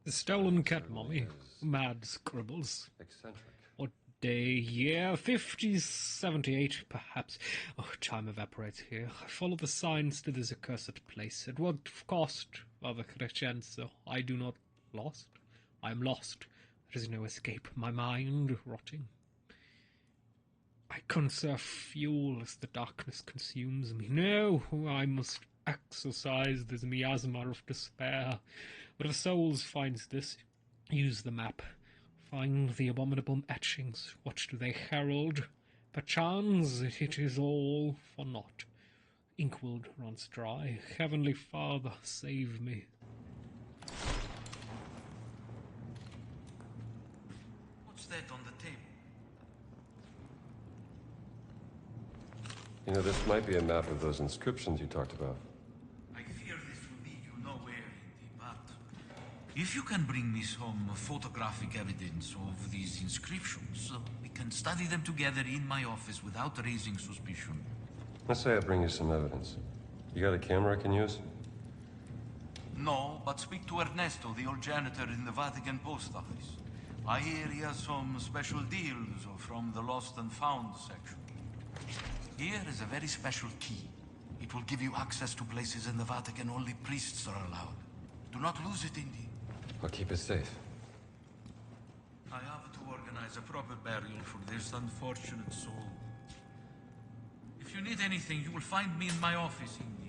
The stolen cat mummy. Mad scribbles. Eccentric. What day, year? 5078, perhaps. Oh, time evaporates here. I follow the signs to this accursed place. At what cost, Father Crescenzo? I do not lost. I am lost. There is no escape. My mind rotting. I conserve fuel as the darkness consumes me. No, I must exorcise this miasma of despair. But if souls finds this, use the map. Find the abominable etchings. What do they herald? Perchance it is all for naught. Inkwood runs dry. Heavenly Father, save me. What's that on the table? You know, this might be a map of those inscriptions you talked about. I fear this will lead you nowhere, Indy, but if you can bring me some photographic evidence of these inscriptions, we can study them together in my office without raising suspicion. Let's say I bring you some evidence. You got a camera I can use? No, but speak to Ernesto, the old janitor in the Vatican post office. I hear he has some special deals from the lost and found section. Here is a very special key. It will give you access to places in the Vatican only priests are allowed. Do not lose it, Indy. I'll keep it safe. I have to organize a proper burial for this unfortunate soul. If you need anything, you will find me in my office, Indy.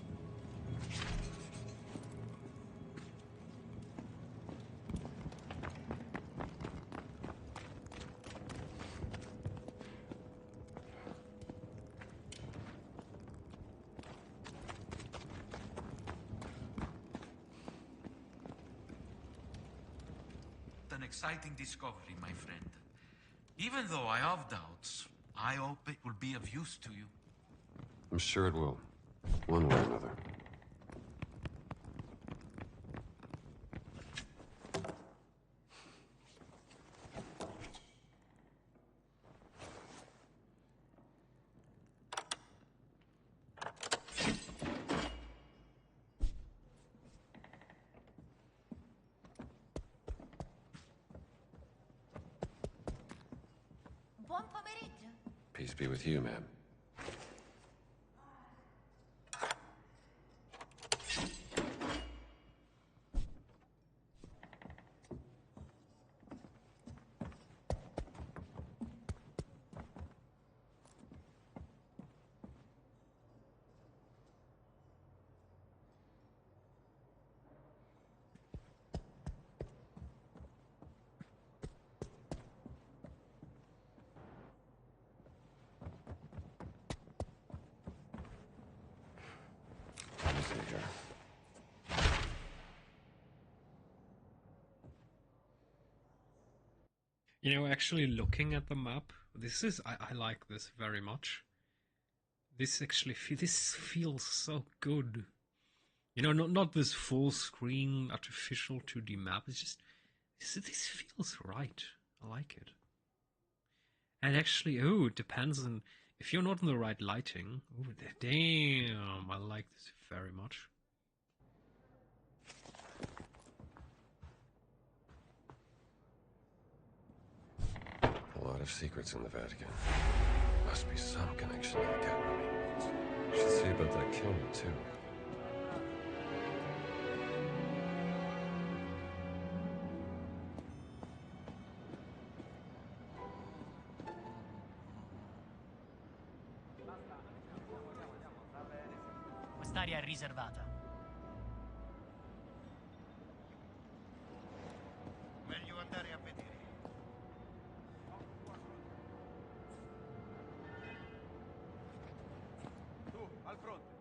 An exciting discovery, my friend. Even though I have doubts, I hope it will be of use to you. I'm sure it will. One way or another. Buon pomeriggio. Peace be with you, ma'am. Let me see here. You know, actually looking at the map, I like this very much. This feels so good. You know, not this full screen artificial 2D map. It's just, this feels right. I like it. And actually, it depends on, if you're not in the right lighting, damn, I like this very much. of secrets in the Vatican. Must be some connection to the Catholic. Should see about that camera, too. Quest'area è riservata. Meglio andare a vedere. Tu, al fronte.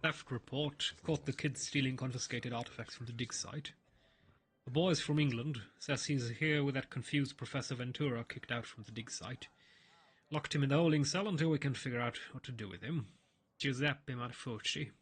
Theft report caught the kids stealing confiscated artifacts from the dig site. The boy is from England, says he's here with that confused Professor Ventura kicked out from the dig site. Locked him in the holding cell until we can figure out what to do with him. Giuseppe Marfucci.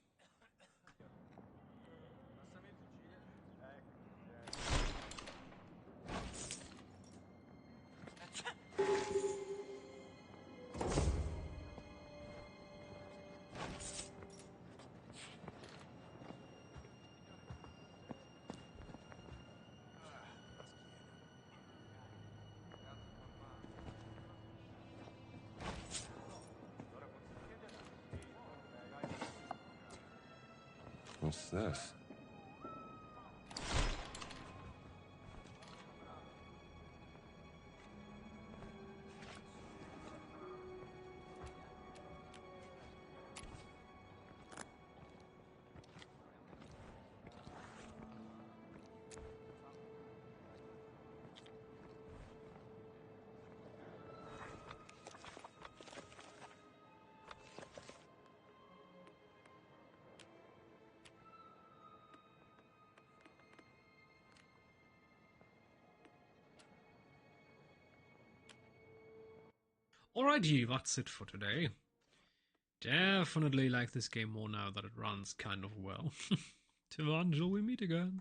What's this? Alrighty, that's it for today. Definitely like this game more now that it runs kind of well. Till until we meet again.